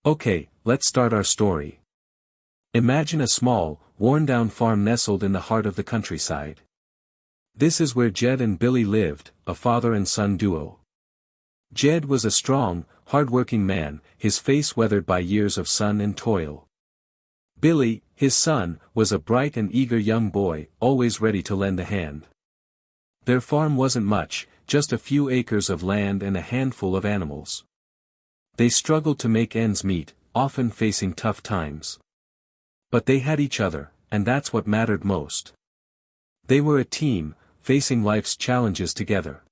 Okay, let's start our story. Imagine a small, worn-down farm nestled in the heart of the countryside. This is where Jed and Billy lived, a father and son duo. Jed was a strong, hard-working man, his face weathered by years of sun and toil. Billy, his son, was a bright and eager young boy, always ready to lend a hand. Their farm wasn't much, just a few acres of land and a handful of animals. They struggled to make ends meet, often facing tough times. But they had each other, and that's what mattered most. They were a team, facing life's challenges together.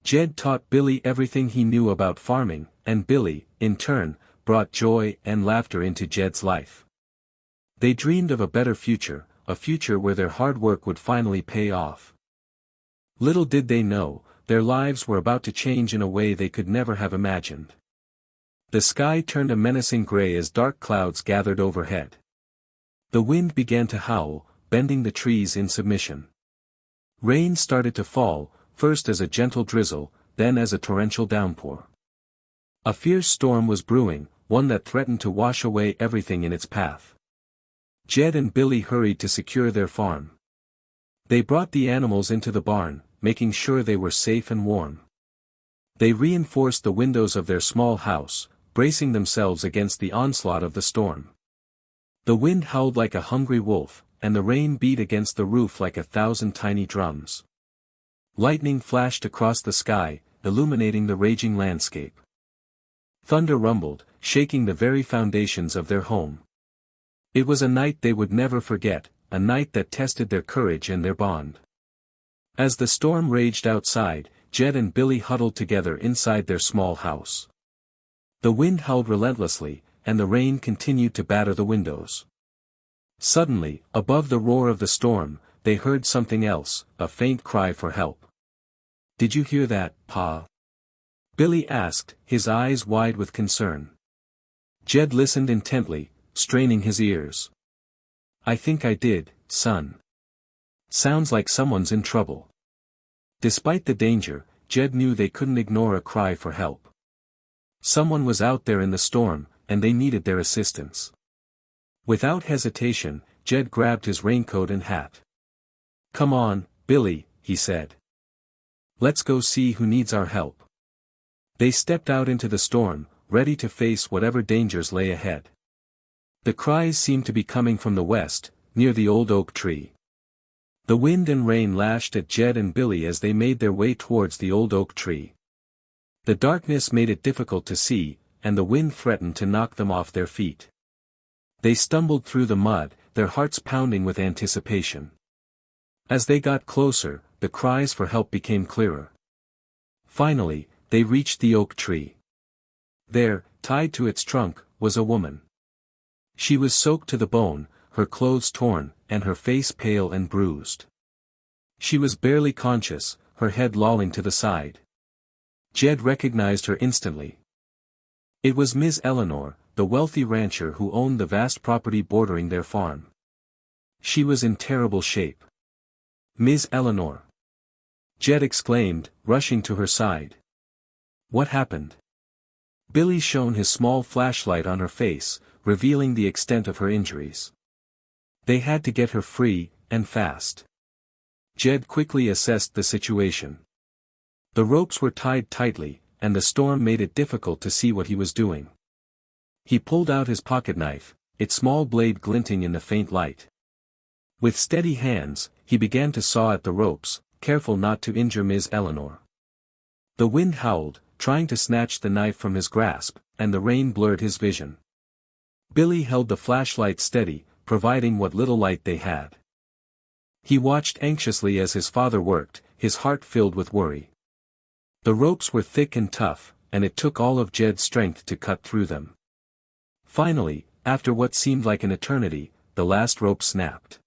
Jed taught Billy everything he knew about farming, and Billy, in turn, brought joy and laughter into Jed's life. They dreamed of a better future, a future where their hard work would finally pay off. Little did they know, their lives were about to change in a way they could never have imagined. The sky turned a menacing gray as dark clouds gathered overhead. The wind began to howl, bending the trees in submission. Rain started to fall, first as a gentle drizzle, then as a torrential downpour. A fierce storm was brewing, one that threatened to wash away everything in its path. Jed and Billy hurried to secure their farm. They brought the animals into the barn, making sure they were safe and warm. They reinforced the windows of their small house, bracing themselves against the onslaught of the storm. The wind howled like a hungry wolf, and the rain beat against the roof like 1,000 tiny drums. Lightning flashed across the sky, illuminating the raging landscape. Thunder rumbled, shaking the very foundations of their home. It was a night they would never forget, a night that tested their courage and their bond. As the storm raged outside, Jed and Billy huddled together inside their small house. The wind howled relentlessly, and the rain continued to batter the windows. Suddenly, above the roar of the storm, they heard something else, a faint cry for help. "Did you hear that, Pa?" Billy asked, his eyes wide with concern. Jed listened intently, straining his ears. "I think I did, son. Sounds like someone's in trouble." Despite the danger, Jed knew they couldn't ignore a cry for help. Someone was out there in the storm, and they needed their assistance. Without hesitation, Jed grabbed his raincoat and hat. "Come on, Billy," he said. "Let's go see who needs our help." They stepped out into the storm, ready to face whatever dangers lay ahead. The cries seemed to be coming from the west, near the old oak tree. The wind and rain lashed at Jed and Billy as they made their way towards the old oak tree. The darkness made it difficult to see, and the wind threatened to knock them off their feet. They stumbled through the mud, their hearts pounding with anticipation. As they got closer, the cries for help became clearer. Finally, they reached the oak tree. There, tied to its trunk, was a woman. She was soaked to the bone, her clothes torn, and her face pale and bruised. She was barely conscious, her head lolling to the side. Jed recognized her instantly. It was Ms. Eleanor, the wealthy rancher who owned the vast property bordering their farm. She was in terrible shape. "Ms. Eleanor!" Jed exclaimed, rushing to her side. "What happened?" Billy shone his small flashlight on her face, revealing the extent of her injuries. They had to get her free, and fast. Jed quickly assessed the situation. The ropes were tied tightly, and the storm made it difficult to see what he was doing. He pulled out his pocketknife, its small blade glinting in the faint light. With steady hands, he began to saw at the ropes, careful not to injure Ms. Eleanor. The wind howled, trying to snatch the knife from his grasp, and the rain blurred his vision. Billy held the flashlight steady, providing what little light they had. He watched anxiously as his father worked, his heart filled with worry. The ropes were thick and tough, and it took all of Jed's strength to cut through them. Finally, after what seemed like an eternity, the last rope snapped.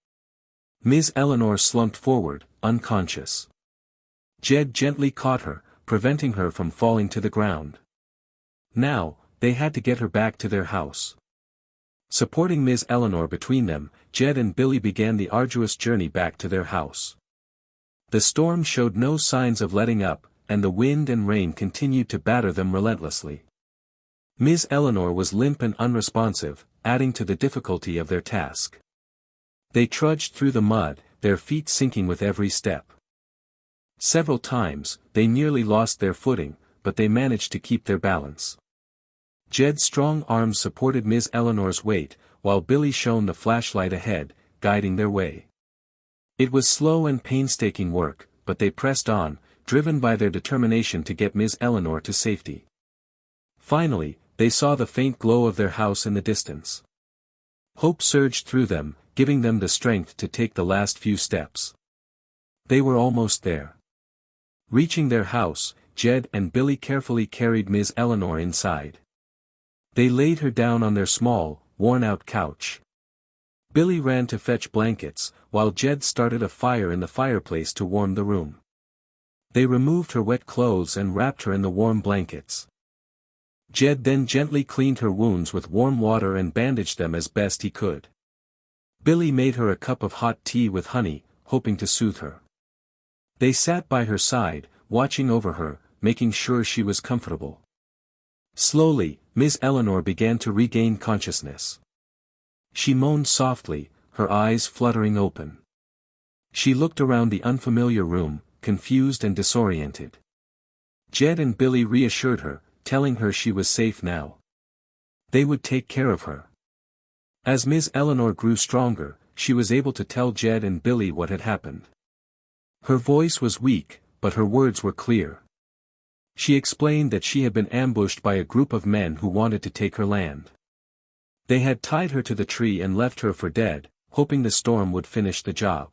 Ms. Eleanor slumped forward, unconscious. Jed gently caught her, preventing her from falling to the ground. Now, they had to get her back to their house. Supporting Ms. Eleanor between them, Jed and Billy began the arduous journey back to their house. The storm showed no signs of letting up, and the wind and rain continued to batter them relentlessly. Miss Eleanor was limp and unresponsive, adding to the difficulty of their task. They trudged through the mud, their feet sinking with every step. Several times, they nearly lost their footing, but they managed to keep their balance. Jed's strong arms supported Miss Eleanor's weight, while Billy shone the flashlight ahead, guiding their way. It was slow and painstaking work, but they pressed on, driven by their determination to get Miss Eleanor to safety. Finally, they saw the faint glow of their house in the distance. Hope surged through them, giving them the strength to take the last few steps. They were almost there. Reaching their house, Jed and Billy carefully carried Miss Eleanor inside. They laid her down on their small, worn-out couch. Billy ran to fetch blankets, while Jed started a fire in the fireplace to warm the room. They removed her wet clothes and wrapped her in the warm blankets. Jed then gently cleaned her wounds with warm water and bandaged them as best he could. Billy made her a cup of hot tea with honey, hoping to soothe her. They sat by her side, watching over her, making sure she was comfortable. Slowly, Miss Eleanor began to regain consciousness. She moaned softly, her eyes fluttering open. She looked around the unfamiliar room, confused and disoriented. Jed and Billy reassured her, telling her she was safe now. They would take care of her. As Miss Eleanor grew stronger, she was able to tell Jed and Billy what had happened. Her voice was weak, but her words were clear. She explained that she had been ambushed by a group of men who wanted to take her land. They had tied her to the tree and left her for dead, hoping the storm would finish the job.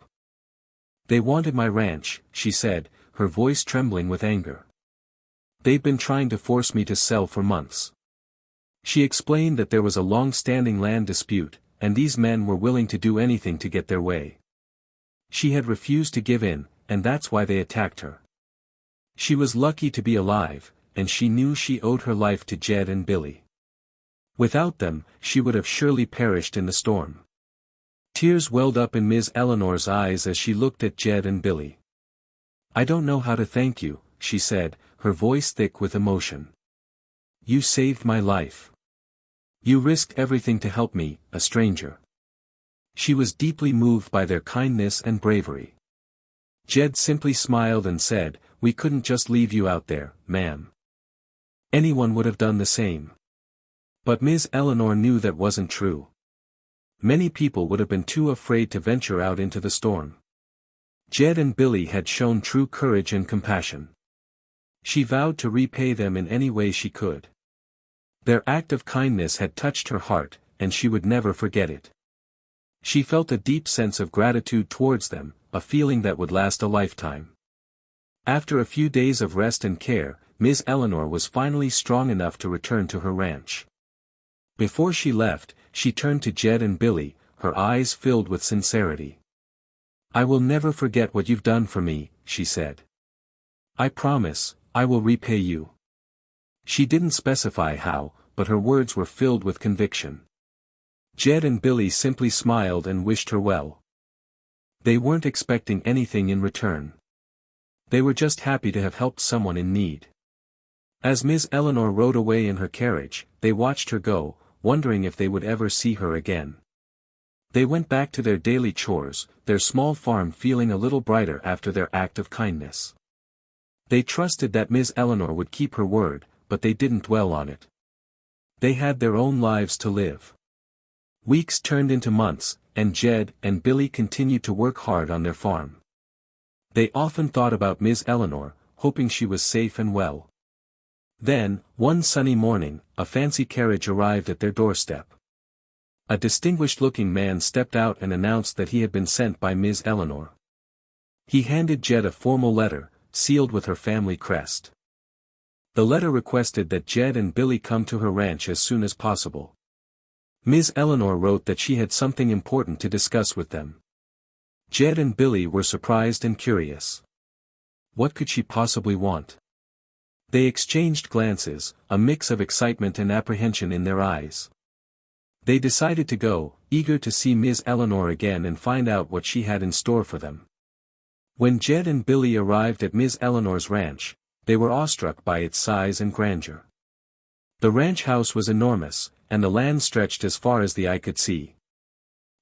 They wanted my ranch, she said, her voice trembling with anger. They've been trying to force me to sell for months. She explained that there was a long-standing land dispute, and these men were willing to do anything to get their way. She had refused to give in, and that's why they attacked her. She was lucky to be alive, and she knew she owed her life to Jed and Billy. Without them, she would have surely perished in the storm. Tears welled up in Miss Eleanor's eyes as she looked at Jed and Billy. I don't know how to thank you, she said, her voice thick with emotion. You saved my life. You risked everything to help me, a stranger. She was deeply moved by their kindness and bravery. Jed simply smiled and said, we couldn't just leave you out there, ma'am. Anyone would have done the same. But Miss Eleanor knew that wasn't true. Many people would have been too afraid to venture out into the storm. Jed and Billy had shown true courage and compassion. She vowed to repay them in any way she could. Their act of kindness had touched her heart, and she would never forget it. She felt a deep sense of gratitude towards them, a feeling that would last a lifetime. After a few days of rest and care, Miss Eleanor was finally strong enough to return to her ranch. Before she left, she turned to Jed and Billy, her eyes filled with sincerity. I will never forget what you've done for me, she said. I promise, I will repay you. She didn't specify how, but her words were filled with conviction. Jed and Billy simply smiled and wished her well. They weren't expecting anything in return. They were just happy to have helped someone in need. As Miss Eleanor rode away in her carriage, they watched her go, wondering if they would ever see her again. They went back to their daily chores, their small farm feeling a little brighter after their act of kindness. They trusted that Miss Eleanor would keep her word, but they didn't dwell on it. They had their own lives to live. Weeks turned into months, and Jed and Billy continued to work hard on their farm. They often thought about Miss Eleanor, hoping she was safe and well. Then, one sunny morning, a fancy carriage arrived at their doorstep. A distinguished-looking man stepped out and announced that he had been sent by Miss Eleanor. He handed Jed a formal letter, sealed with her family crest. The letter requested that Jed and Billy come to her ranch as soon as possible. Miss Eleanor wrote that she had something important to discuss with them. Jed and Billy were surprised and curious. What could she possibly want? They exchanged glances, a mix of excitement and apprehension in their eyes. They decided to go, eager to see Miss Eleanor again and find out what she had in store for them. When Jed and Billy arrived at Miss Eleanor's ranch, they were awestruck by its size and grandeur. The ranch house was enormous, and the land stretched as far as the eye could see.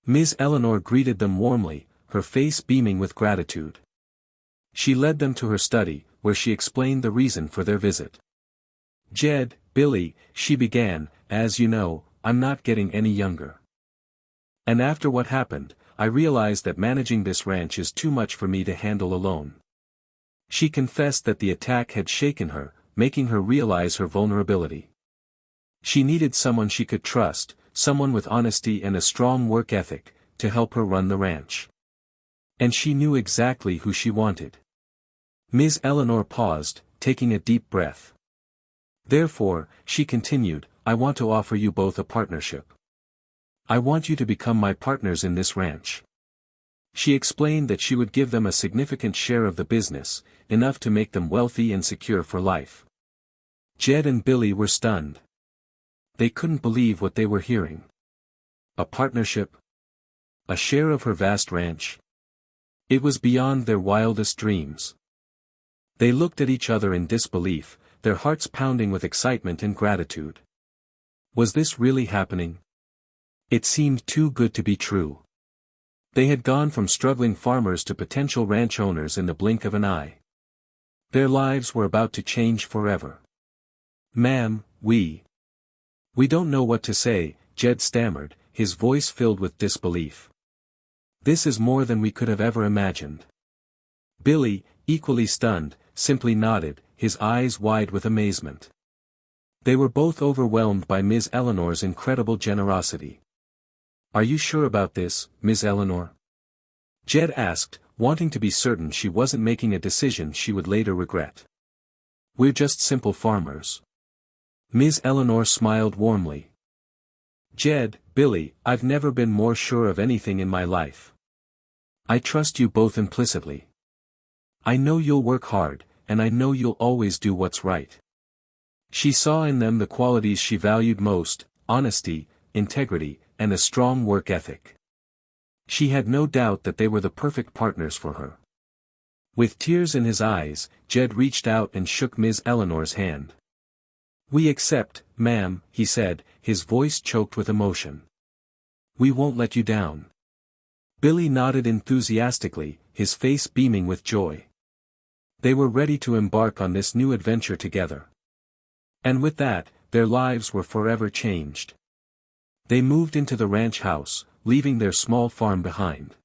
Ms. Eleanor greeted them warmly, her face beaming with gratitude. She led them to her study, where she explained the reason for their visit. "Jed, Billy," she began, "as you know, I'm not getting any younger. And after what happened, I realized that managing this ranch is too much for me to handle alone." She confessed that the attack had shaken her, making her realize her vulnerability. She needed someone she could trust, someone with honesty and a strong work ethic, to help her run the ranch. And she knew exactly who she wanted. Ms. Eleanor paused, taking a deep breath. "Therefore," she continued, "I want to offer you both a partnership. I want you to become my partners in this ranch." She explained that she would give them a significant share of the business, enough to make them wealthy and secure for life. Jed and Billy were stunned. They couldn't believe what they were hearing. A partnership? A share of her vast ranch? It was beyond their wildest dreams. They looked at each other in disbelief, their hearts pounding with excitement and gratitude. Was this really happening? It seemed too good to be true. They had gone from struggling farmers to potential ranch owners in the blink of an eye. Their lives were about to change forever. "Ma'am, we don't know what to say," Jed stammered, his voice filled with disbelief. "This is more than we could have ever imagined." Billy, equally stunned, simply nodded, his eyes wide with amazement. They were both overwhelmed by Ms. Eleanor's incredible generosity. "Are you sure about this, Ms. Eleanor?" Jed asked, wanting to be certain she wasn't making a decision she would later regret. "We're just simple farmers." Ms. Eleanor smiled warmly. "Jed, Billy, I've never been more sure of anything in my life. I trust you both implicitly. I know you'll work hard, and I know you'll always do what's right." She saw in them the qualities she valued most: honesty, integrity, and a strong work ethic. She had no doubt that they were the perfect partners for her. With tears in his eyes, Jed reached out and shook Ms. Eleanor's hand. "We accept, ma'am," he said, his voice choked with emotion. "We won't let you down." Billy nodded enthusiastically, his face beaming with joy. They were ready to embark on this new adventure together. And with that, their lives were forever changed. They moved into the ranch house, leaving their small farm behind.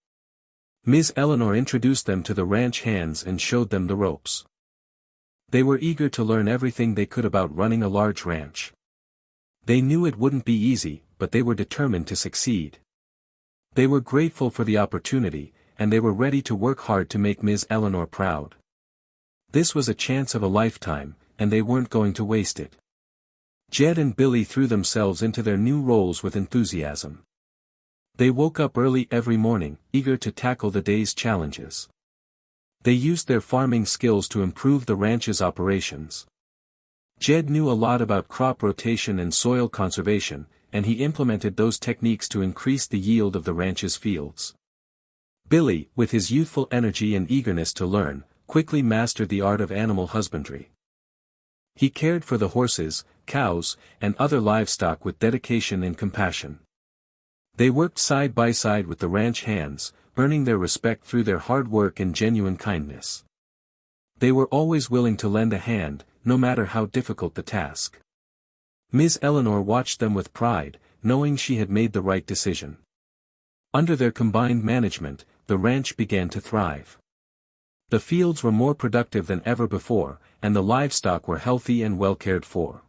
Ms. Eleanor introduced them to the ranch hands and showed them the ropes. They were eager to learn everything they could about running a large ranch. They knew it wouldn't be easy, but they were determined to succeed. They were grateful for the opportunity, and they were ready to work hard to make Ms. Eleanor proud. This was a chance of a lifetime, and they weren't going to waste it. Jed and Billy threw themselves into their new roles with enthusiasm. They woke up early every morning, eager to tackle the day's challenges. They used their farming skills to improve the ranch's operations. Jed knew a lot about crop rotation and soil conservation, and he implemented those techniques to increase the yield of the ranch's fields. Billy, with his youthful energy and eagerness to learn, quickly mastered the art of animal husbandry. He cared for the horses, cows, and other livestock with dedication and compassion. They worked side by side with the ranch hands, earning their respect through their hard work and genuine kindness. They were always willing to lend a hand, no matter how difficult the task. Ms. Eleanor watched them with pride, knowing she had made the right decision. Under their combined management, the ranch began to thrive. The fields were more productive than ever before, and the livestock were healthy and well cared for.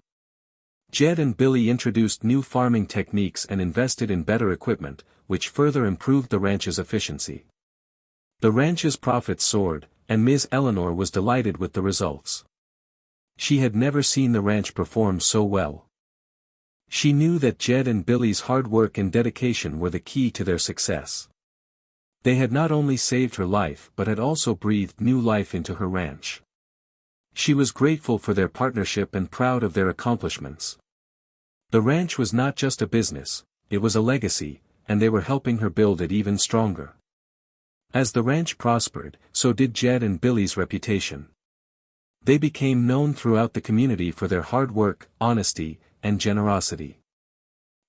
Jed and Billy introduced new farming techniques and invested in better equipment, which further improved the ranch's efficiency. The ranch's profits soared, and Ms. Eleanor was delighted with the results. She had never seen the ranch perform so well. She knew that Jed and Billy's hard work and dedication were the key to their success. They had not only saved her life but had also breathed new life into her ranch. She was grateful for their partnership and proud of their accomplishments. The ranch was not just a business, it was a legacy, and they were helping her build it even stronger. As the ranch prospered, so did Jed and Billy's reputation. They became known throughout the community for their hard work, honesty, and generosity.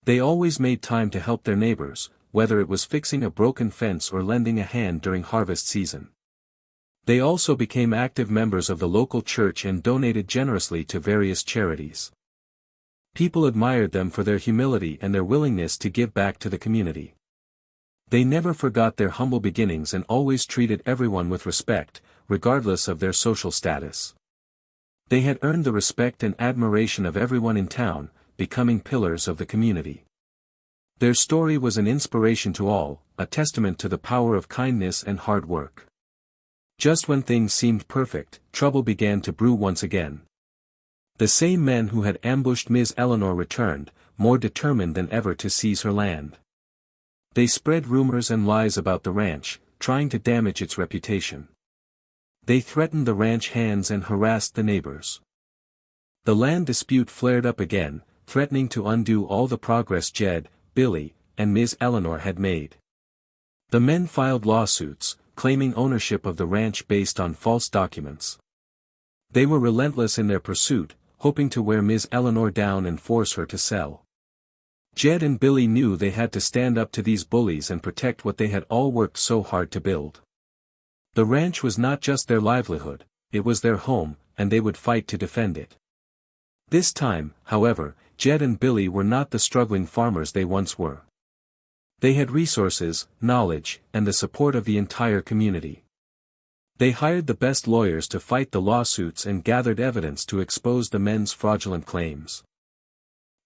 They always made time to help their neighbors, whether it was fixing a broken fence or lending a hand during harvest season. They also became active members of the local church and donated generously to various charities. People admired them for their humility and their willingness to give back to the community. They never forgot their humble beginnings and always treated everyone with respect, regardless of their social status. They had earned the respect and admiration of everyone in town, becoming pillars of the community. Their story was an inspiration to all, a testament to the power of kindness and hard work. Just when things seemed perfect, trouble began to brew once again. The same men who had ambushed Ms. Eleanor returned, more determined than ever to seize her land. They spread rumors and lies about the ranch, trying to damage its reputation. They threatened the ranch hands and harassed the neighbors. The land dispute flared up again, threatening to undo all the progress Jed, Billy, and Ms. Eleanor had made. The men filed lawsuits, claiming ownership of the ranch based on false documents. They were relentless in their pursuit, hoping to wear Ms. Eleanor down and force her to sell. Jed and Billy knew they had to stand up to these bullies and protect what they had all worked so hard to build. The ranch was not just their livelihood, it was their home, and they would fight to defend it. This time, however, Jed and Billy were not the struggling farmers they once were. They had resources, knowledge, and the support of the entire community. They hired the best lawyers to fight the lawsuits and gathered evidence to expose the men's fraudulent claims.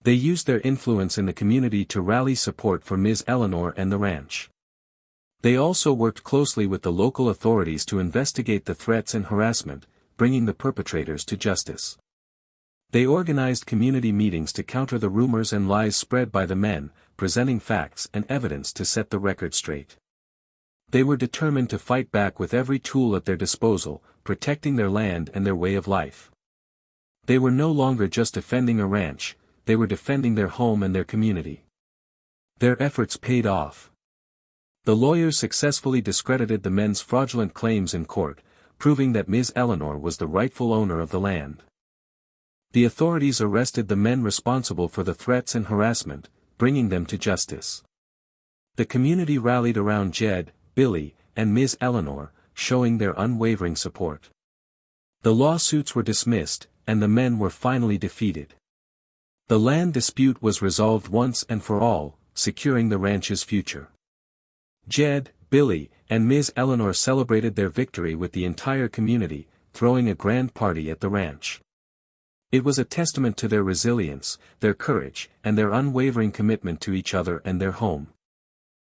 They used their influence in the community to rally support for Ms. Eleanor and the ranch. They also worked closely with the local authorities to investigate the threats and harassment, bringing the perpetrators to justice. They organized community meetings to counter the rumors and lies spread by the men, presenting facts and evidence to set the record straight. They were determined to fight back with every tool at their disposal, protecting their land and their way of life. They were no longer just defending a ranch, they were defending their home and their community. Their efforts paid off. The lawyers successfully discredited the men's fraudulent claims in court, proving that Ms. Eleanor was the rightful owner of the land. The authorities arrested the men responsible for the threats and harassment, bringing them to justice. The community rallied around Jed, Billy, and Ms. Eleanor, showing their unwavering support. The lawsuits were dismissed, and the men were finally defeated. The land dispute was resolved once and for all, securing the ranch's future. Jed, Billy, and Ms. Eleanor celebrated their victory with the entire community, throwing a grand party at the ranch. It was a testament to their resilience, their courage, and their unwavering commitment to each other and their home.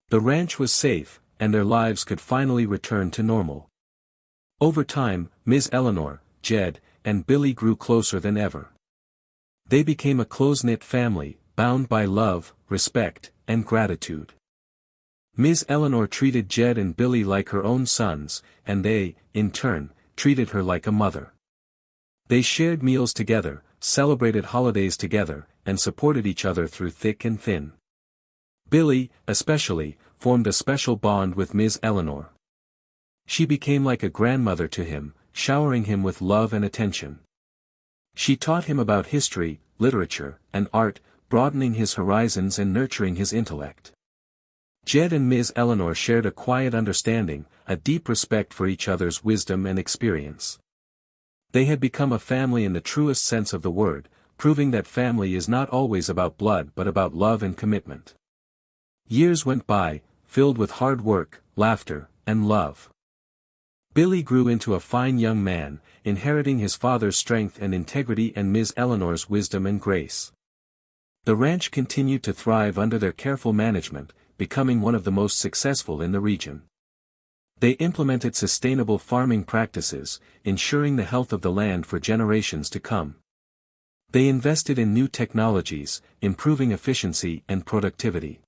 The ranch was safe, and their lives could finally return to normal. Over time, Ms. Eleanor, Jed, and Billy grew closer than ever. They became a close-knit family, bound by love, respect, and gratitude. Ms. Eleanor treated Jed and Billy like her own sons, and they, in turn, treated her like a mother. They shared meals together, celebrated holidays together, and supported each other through thick and thin. Billy, especially, formed a special bond with Ms. Eleanor. She became like a grandmother to him, showering him with love and attention. She taught him about history, literature, and art, broadening his horizons and nurturing his intellect. Jed and Ms. Eleanor shared a quiet understanding, a deep respect for each other's wisdom and experience. They had become a family in the truest sense of the word, proving that family is not always about blood but about love and commitment. Years went by, filled with hard work, laughter, and love. Billy grew into a fine young man, inheriting his father's strength and integrity and Ms. Eleanor's wisdom and grace. The ranch continued to thrive under their careful management, becoming one of the most successful in the region. They implemented sustainable farming practices, ensuring the health of the land for generations to come. They invested in new technologies, improving efficiency and productivity.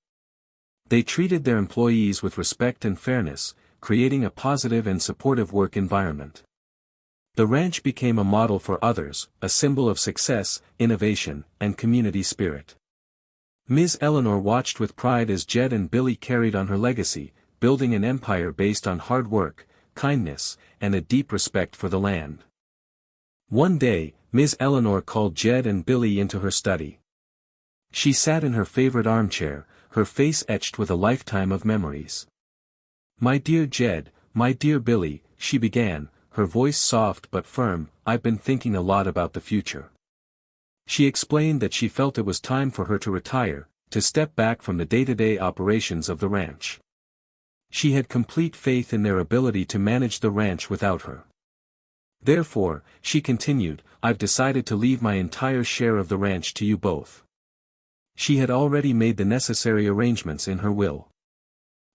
They treated their employees with respect and fairness, creating a positive and supportive work environment. The ranch became a model for others, a symbol of success, innovation, and community spirit. Ms. Eleanor watched with pride as Jed and Billy carried on her legacy, building an empire based on hard work, kindness, and a deep respect for the land. One day, Ms. Eleanor called Jed and Billy into her study. She sat in her favorite armchair, her face etched with a lifetime of memories. "My dear Jed, my dear Billy," she began, her voice soft but firm, "I've been thinking a lot about the future." She explained that she felt it was time for her to retire, to step back from the day-to-day operations of the ranch. She had complete faith in their ability to manage the ranch without her. "Therefore," she continued, "I've decided to leave my entire share of the ranch to you both." She had already made the necessary arrangements in her will.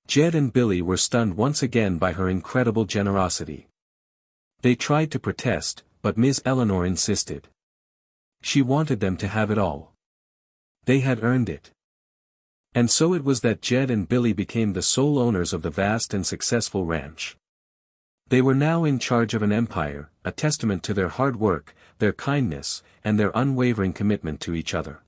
Jed and Billy were stunned once again by her incredible generosity. They tried to protest, but Ms. Eleanor insisted. She wanted them to have it all. They had earned it. And so it was that Jed and Billy became the sole owners of the vast and successful ranch. They were now in charge of an empire, a testament to their hard work, their kindness, and their unwavering commitment to each other.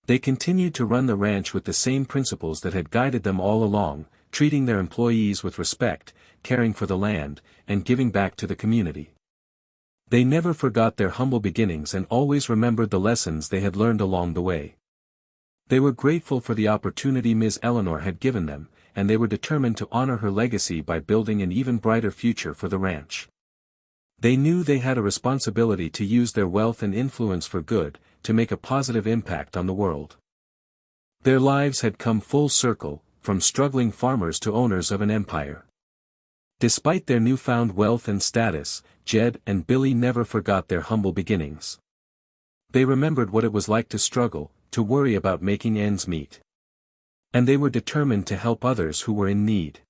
They continued to run the ranch with the same principles that had guided them all along, treating their employees with respect, caring for the land, and giving back to the community. They never forgot their humble beginnings and always remembered the lessons they had learned along the way. They were grateful for the opportunity Ms. Eleanor had given them, and they were determined to honor her legacy by building an even brighter future for the ranch. They knew they had a responsibility to use their wealth and influence for good, to make a positive impact on the world. Their lives had come full circle, from struggling farmers to owners of an empire. Despite their newfound wealth and status, Jed and Billy never forgot their humble beginnings. They remembered what it was like to struggle, to worry about making ends meet. And they were determined to help others who were in need.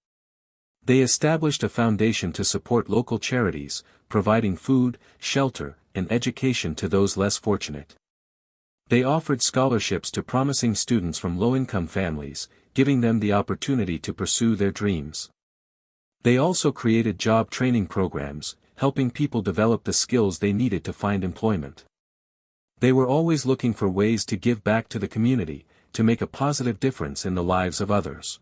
They established a foundation to support local charities, providing food, shelter, and education to those less fortunate. They offered scholarships to promising students from low-income families, giving them the opportunity to pursue their dreams. They also created job training programs, helping people develop the skills they needed to find employment. They were always looking for ways to give back to the community, to make a positive difference in the lives of others.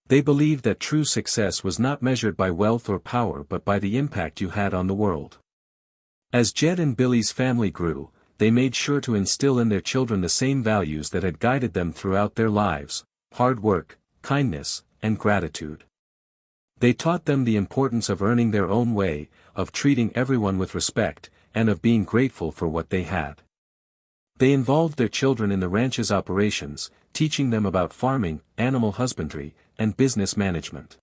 They believed that true success was not measured by wealth or power but by the impact you had on the world. As Jed and Billy's family grew, they made sure to instill in their children the same values that had guided them throughout their lives: hard work, kindness, and gratitude. They taught them the importance of earning their own way, of treating everyone with respect, and of being grateful for what they had. They involved their children in the ranch's operations, teaching them about farming, animal husbandry, and business management.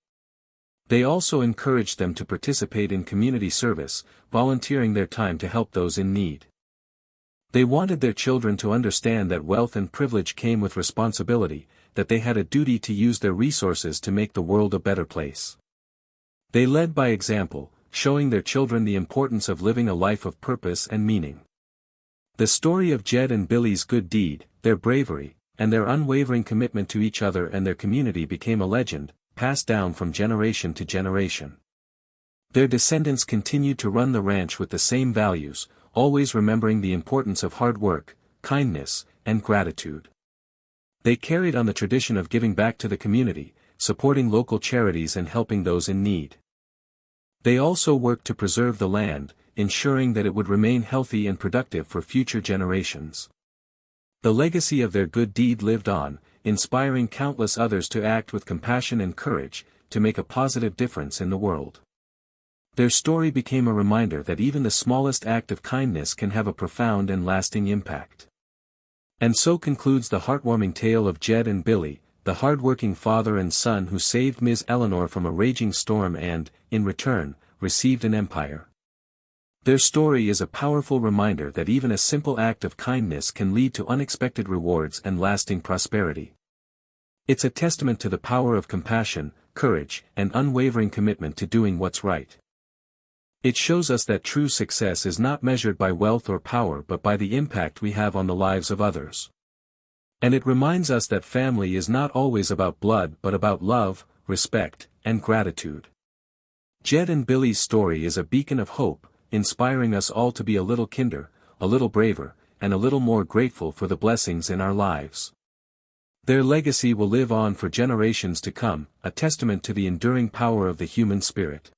They also encouraged them to participate in community service, volunteering their time to help those in need. They wanted their children to understand that wealth and privilege came with responsibility, that they had a duty to use their resources to make the world a better place. They led by example, showing their children the importance of living a life of purpose and meaning. The story of Jed and Billy's good deed, their bravery, and their unwavering commitment to each other and their community became a legend, passed down from generation to generation. Their descendants continued to run the ranch with the same values, always remembering the importance of hard work, kindness, and gratitude. They carried on the tradition of giving back to the community, supporting local charities and helping those in need. They also worked to preserve the land, ensuring that it would remain healthy and productive for future generations. The legacy of their good deed lived on, inspiring countless others to act with compassion and courage, to make a positive difference in the world. Their story became a reminder that even the smallest act of kindness can have a profound and lasting impact. And so concludes the heartwarming tale of Jed and Billy, the hard-working father and son who saved Ms. Eleanor from a raging storm and, in return, received an empire. Their story is a powerful reminder that even a simple act of kindness can lead to unexpected rewards and lasting prosperity. It's a testament to the power of compassion, courage, and unwavering commitment to doing what's right. It shows us that true success is not measured by wealth or power but by the impact we have on the lives of others. And it reminds us that family is not always about blood but about love, respect, and gratitude. Jed and Billy's story is a beacon of hope, inspiring us all to be a little kinder, a little braver, and a little more grateful for the blessings in our lives. Their legacy will live on for generations to come, a testament to the enduring power of the human spirit.